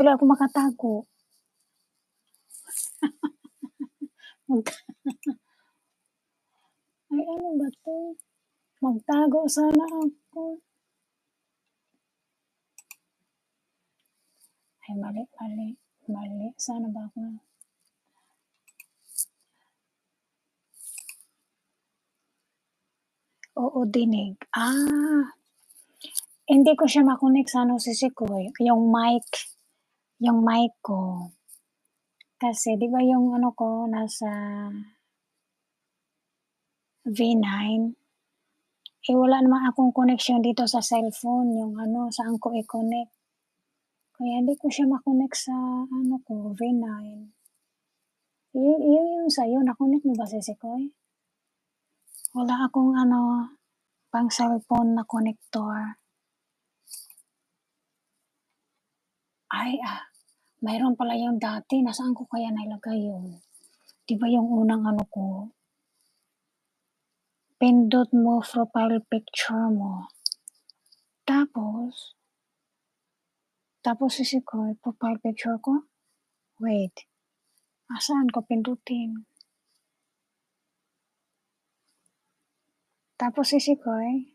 Wala akong makatago. Mag Ay, ano ba 'to? Magtago sana ako. Ay, mali, mali, mali. Sana ba ako oo, dinig. Hindi ko siya ma-connect sa ano, sisikoy, yung mic ko. Kasi 'di ba yung ano ko nasa V9, wala naman akong connection dito sa cellphone, yung ano, saan ko i-connect. Kaya hindi ko siya ma-connect sa ano ko, V9. Yun yung sa'yo, na-connect mo ba, sisikoy? Wala akong ano, pang cellphone na connector. Ay, mayroon pala yun dati, nasaan ko kaya nailagay yun? 'Di ba yung unang ano ko, pindot mo profile picture mo, tapos sisikoy profile picture ko, wait, saan ko pindutin? Tapos sisikoy,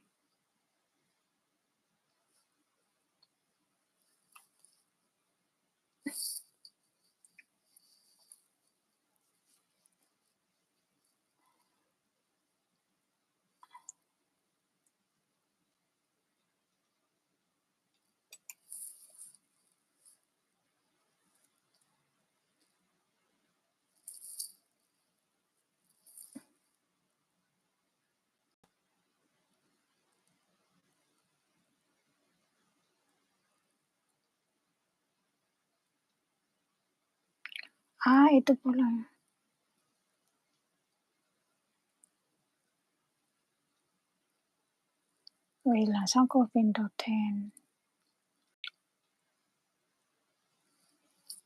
ito pala. Wait lang, saan ko pindutin?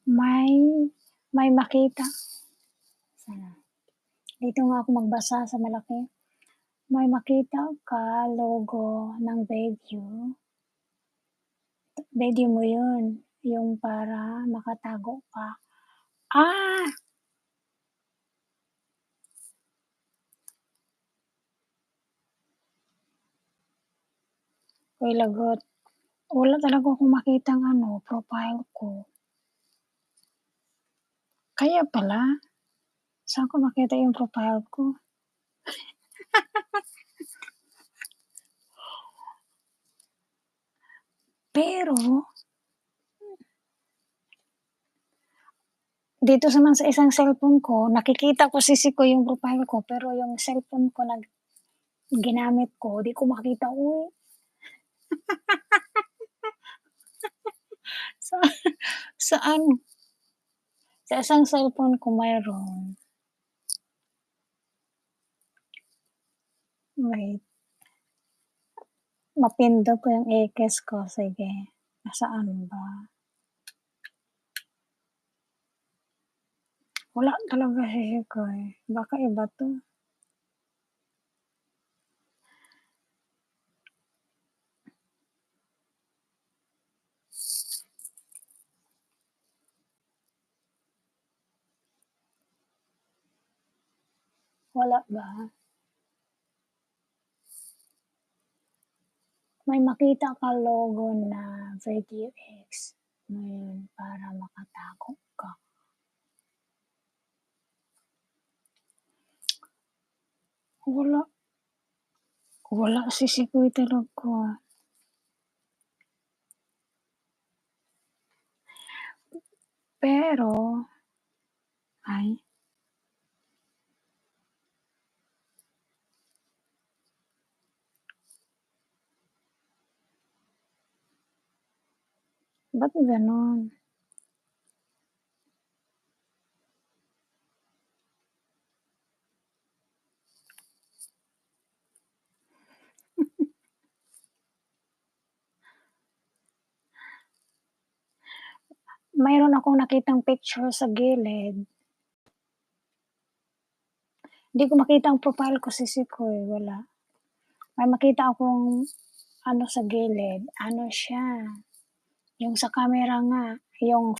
May makita, sana. Dito nga ako magbasa sa malaki. May makita ka logo ng video mo yun, yung para makatago ka. Ah! Uy, lagot. Wala talaga akong makitang ano, profile ko. Kaya pala, saan ko makita yung profile ko? Pero, dito naman sa isang cellphone ko, nakikita ko sisikoy yung profile ko, pero yung cellphone ko na ginamit ko, di ko makita. Uy, sa saan? Sa isang cellphone ko mayroon. Wait, mapindot ko yung X ko, sige. Nasaan ba? Wala talaga sisikoy. Baka iba 'to. Wala ba? May makita ka logo na Video X ngayon para makatago ka. Wala, wala sisikoy talaga. Pero, ay, ba't gano'n? Mayroon akong nakitang picture sa gilid. Hindi ko makita ang profile ko, sisikoy, wala. May makita akong ano sa gilid, ano siya, yung sa camera nga, yung